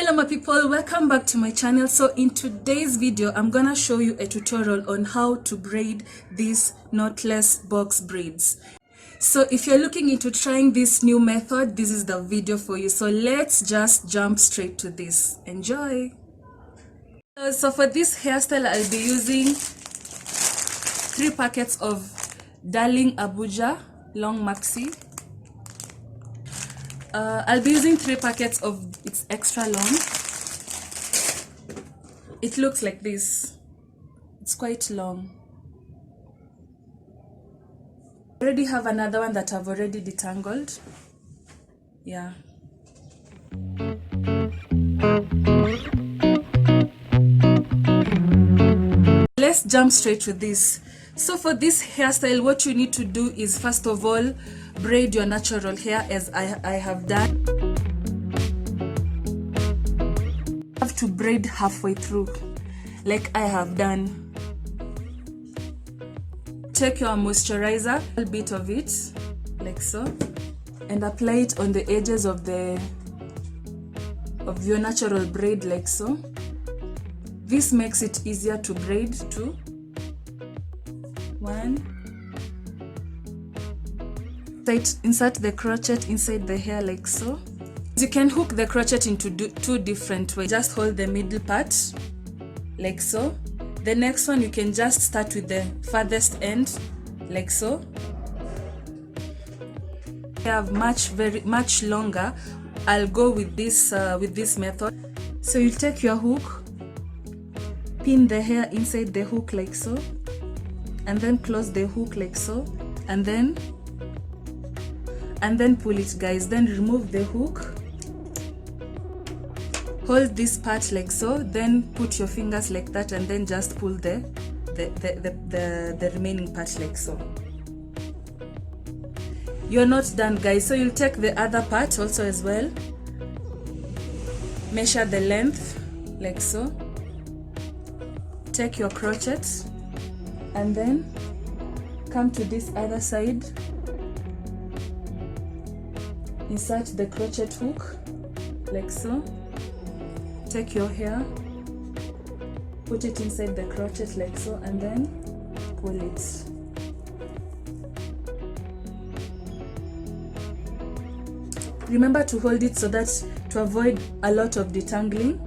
Hello my people, welcome back to my channel. So in today's video I'm gonna show you a tutorial on how to braid these knotless box braids. So if you're looking into trying this new method, this is the video for you. So let's just jump straight to this. Enjoy. So for this hairstyle I'll be using 3 packets of Darling Abuja long maxi. I'll be using 3 packets of its extra long. It looks like this. It's quite long. I already have another one that I've already detangled. Yeah. Let's jump straight to this. So for this hairstyle, what you need to do is first of all braid your natural hair as I have done. You have to braid halfway through like I have done. Take your moisturizer, a little bit of it like so, and apply it on the edges of your natural braid like so. This makes it easier to braid too. 1. Insert the crochet inside the hair like so. You can hook the crochet into 2 different ways. Just hold the middle part like so. The next one you can just start with the farthest end like so. I have very much longer. I'll go with this method. So you take your hook, pin the hair inside the hook like so, and then close the hook like so, and then pull it, guys. Then remove the hook, hold this part like so, then put your fingers like that, and then just pull the remaining part like so. You're not done, guys. So you'll take the other part also as well, measure the length like so, take your crochet, and then come to this other side, insert the crochet hook like so, take your hair, put it inside the crochet like so, and then pull it. Remember to hold it so that to avoid a lot of detangling.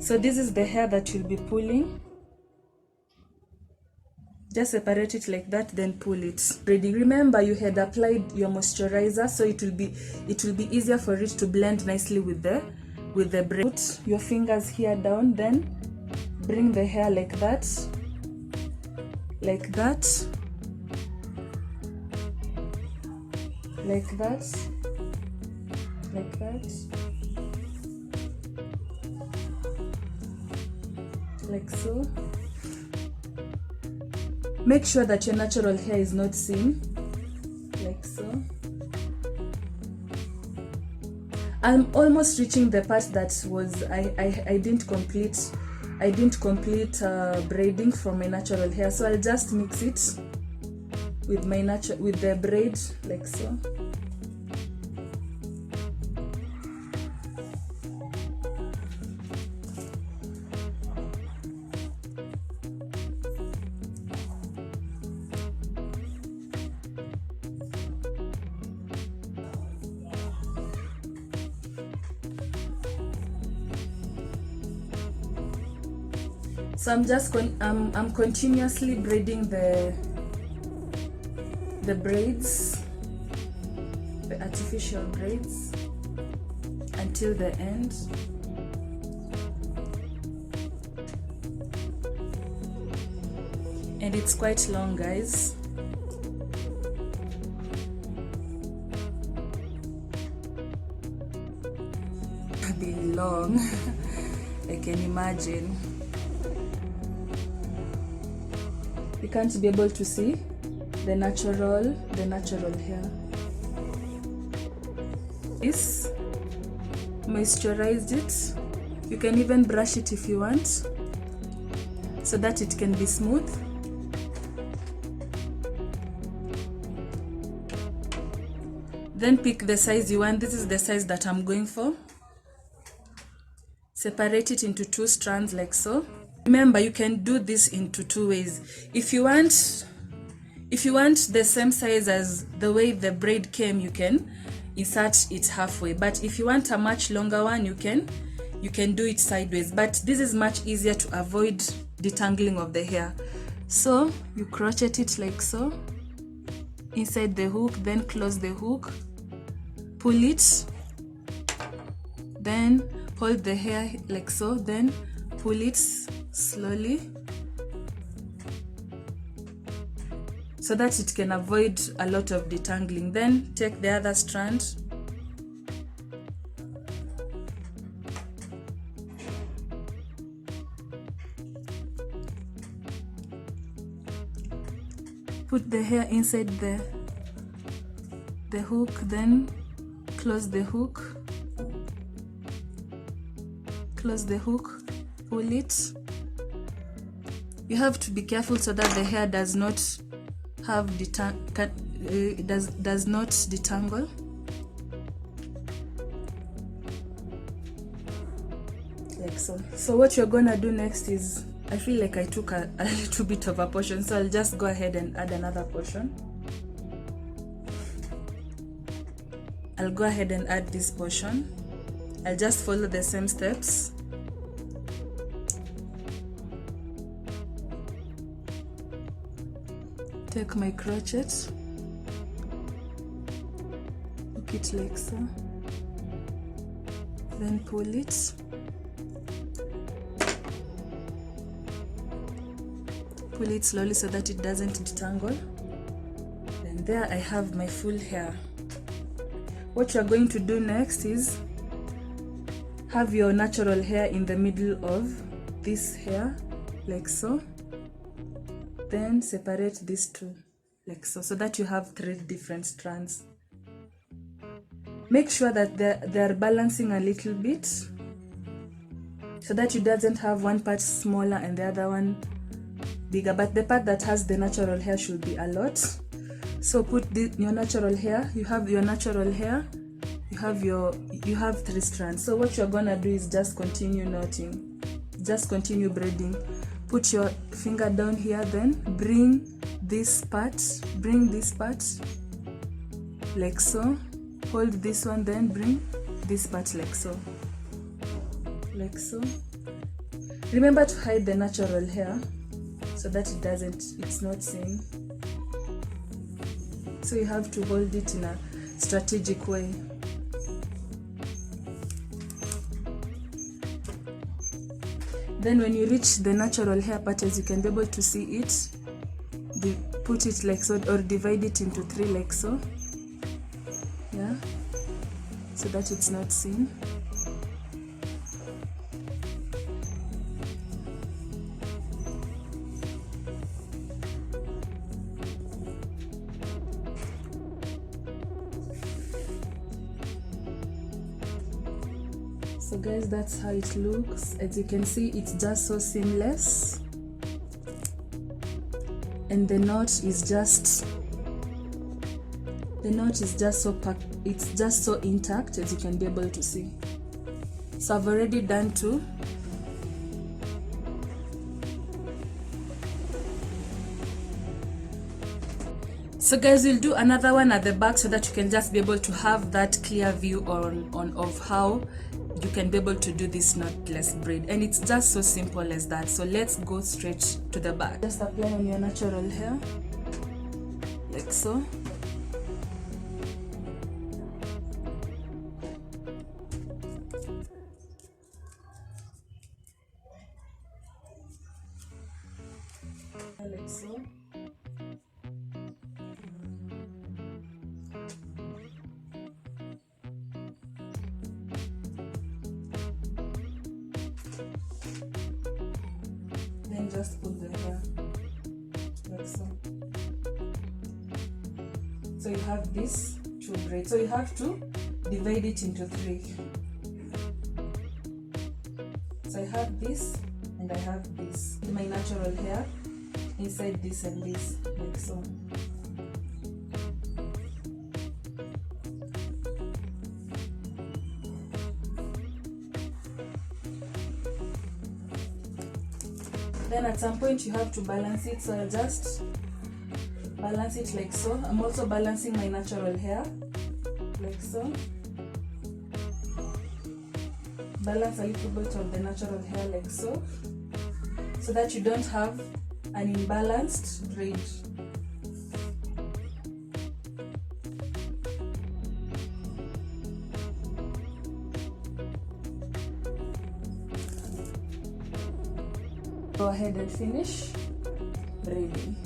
So this is the hair that you'll be pulling. Just separate it like that, then pull it. Ready. Remember you had applied your moisturizer, so it will be easier for it to blend nicely with the braid. Put your fingers here down, then bring the hair like that, like that, like that, like that, like so. Make sure that your natural hair is not seen, like so. I'm almost reaching the part that was I didn't complete braiding from my natural hair, so I'll just mix it with the braid like so. So I'm continuously braiding the braids, the artificial braids, until the end. And it's quite long, guys. A bit long, I can imagine. You can't be able to see the natural hair. This moisturized it. You can even brush it if you want, so that it can be smooth. Then pick the size you want. This is the size that I'm going for. separate it into 2 strands like so. Remember, you can do this into 2 ways. If you want the same size as the way the braid came, you can insert it halfway, but if you want a much longer one, you can do it sideways, but this is much easier to avoid detangling of the hair. So you crochet it like so inside the hook, then close the hook, pull it, then hold the hair like so, then pull it slowly so that it can avoid a lot of detangling. Then take the other strand, put the hair inside the hook, then close the hook, pull it. You have to be careful so that the hair does not have does not detangle. Like so. So what you're gonna do next is, I feel like I took a little bit of a portion, so I'll just go ahead and add another portion. I'll go ahead and add this portion. I'll just follow the same steps. Take my crochet, hook it like so, then pull it, slowly so that it doesn't detangle. And there I have my full hair. What you're going to do next is have your natural hair in the middle of this hair like so, then separate these 2 like so, so that you have 3 different strands. Make sure that they're balancing a little bit so that you doesn't have one part smaller and the other one bigger, but the part that has the natural hair should be a lot. So put your natural hair, you have your natural hair, you have 3 strands. So what you're gonna do is just continue knotting, just continue braiding. Put your finger down here, then bring this part like so, hold this one, then bring this part like so. Remember to hide the natural hair so that it's not seen. So you have to hold it in a strategic way. Then when you reach the natural hair part, as you can be able to see it, put it like so, or divide it into 3 like so, yeah, so that it's not seen. So guys, that's how it looks. As you can see, it's just so seamless, and the knot is just so packed, it's just so intact, as you can be able to see. So I've already done 2. So guys, we'll do another one at the back so that you can just be able to have that clear view of how you can be able to do this knotless braid, and it's just so simple as that. So let's go straight to the back. Just apply on your natural hair like so. Like so. Then just put the hair like so. So you have this 2 braids. So you have to divide it into 3. So I have this and I have this. My natural hair inside this and this, like so. then at some point you have to balance it, so I'll just balance it like so. I'm also balancing my natural hair like so. Balance a little bit of the natural hair like so, so that you don't have an imbalanced braid. Go ahead and finish braiding.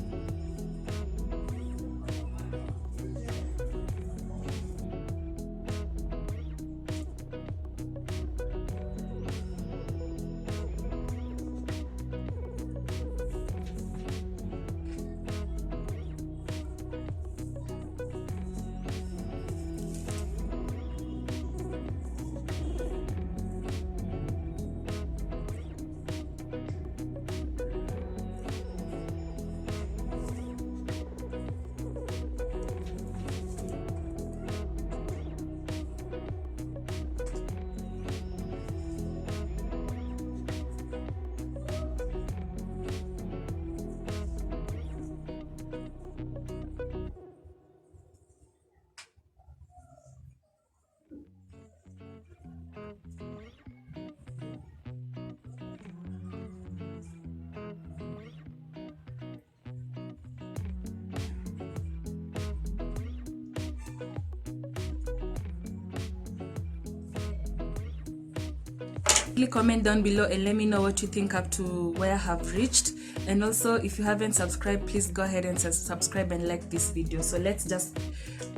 Comment down below and let me know what you think up to where I have reached, and also if you haven't subscribed, please go ahead and subscribe and like this video. So let's just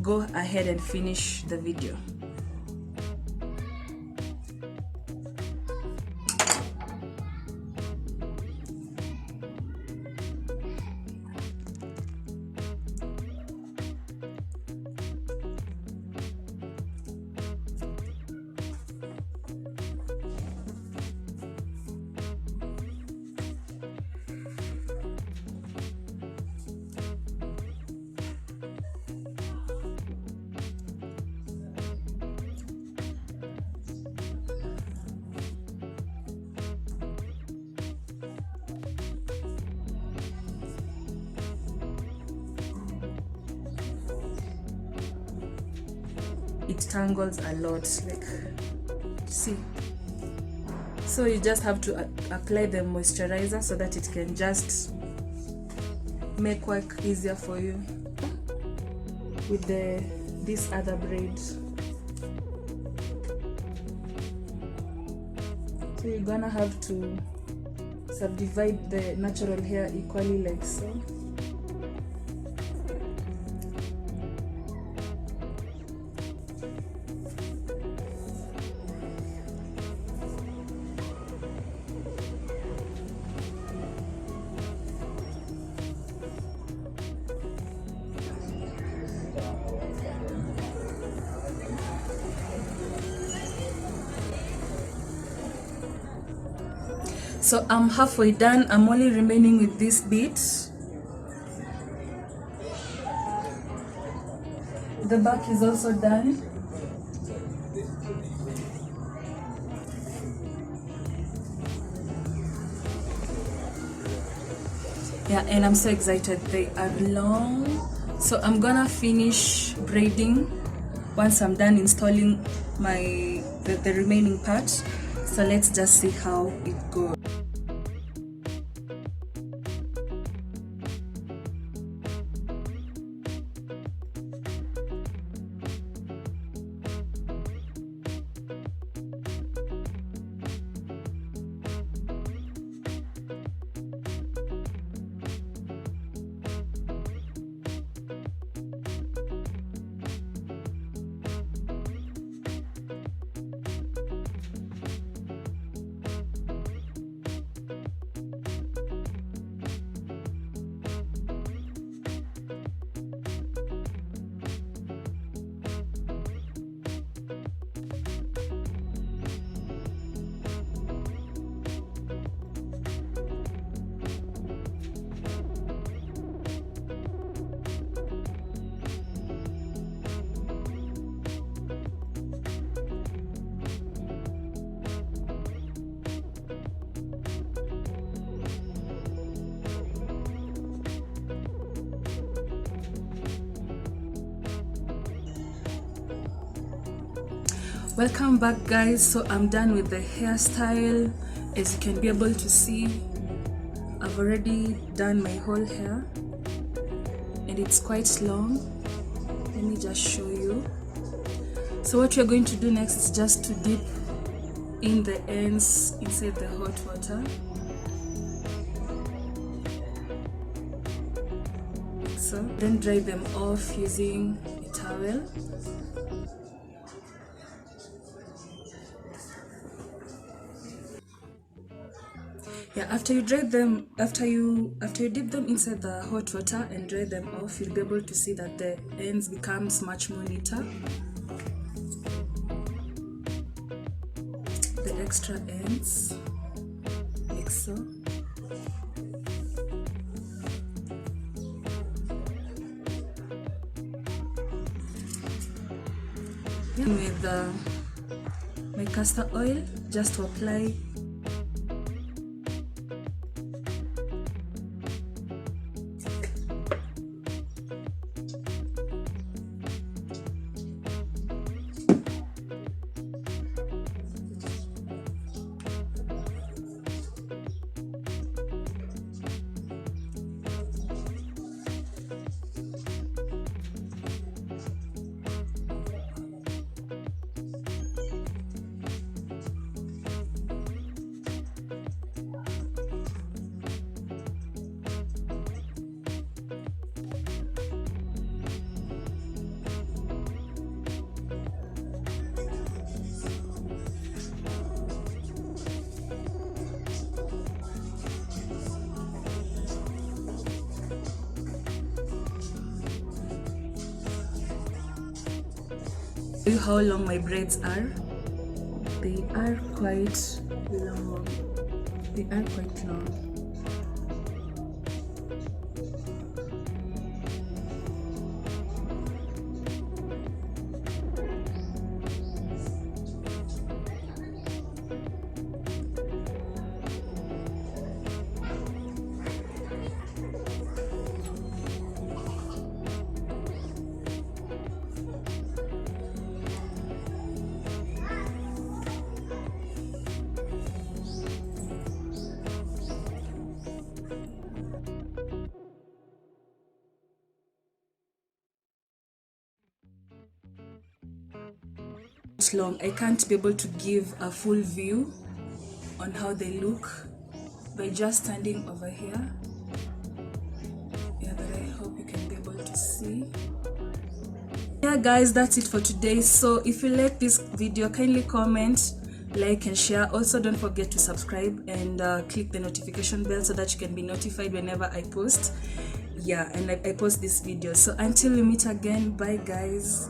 go ahead and finish the video. It tangles a lot, like, see. So you just have to apply the moisturizer so that it can just make work easier for you with this other braid. So you're gonna have to subdivide the natural hair equally like so. So I'm halfway done. I'm only remaining with this bit. The back is also done. Yeah, and I'm so excited. They are long. So I'm gonna finish braiding once I'm done installing the remaining part. So let's just see how it goes. Welcome back, guys. So I'm done with the hairstyle. As you can be able to see, I've already done my whole hair and it's quite long. Let me just show you. So what we're going to do next is just to dip in the ends inside the hot water. So then dry them off using a towel. Yeah, after you dry them, after you dip them inside the hot water and dry them off, you'll be able to see that the ends becomes much more neater. The extra ends, like so. Then with my castor oil, just to apply how long my braids are. They are quite long. They are quite long. Long. I can't be able to give a full view on how they look by just standing over here. Yeah, but I hope you can be able to see. Yeah guys, that's it for today. So if you like this video, kindly comment, like and share. Also don't forget to subscribe and click the notification bell so that you can be notified whenever I post. Yeah, and I post this video. So until we meet again, bye guys.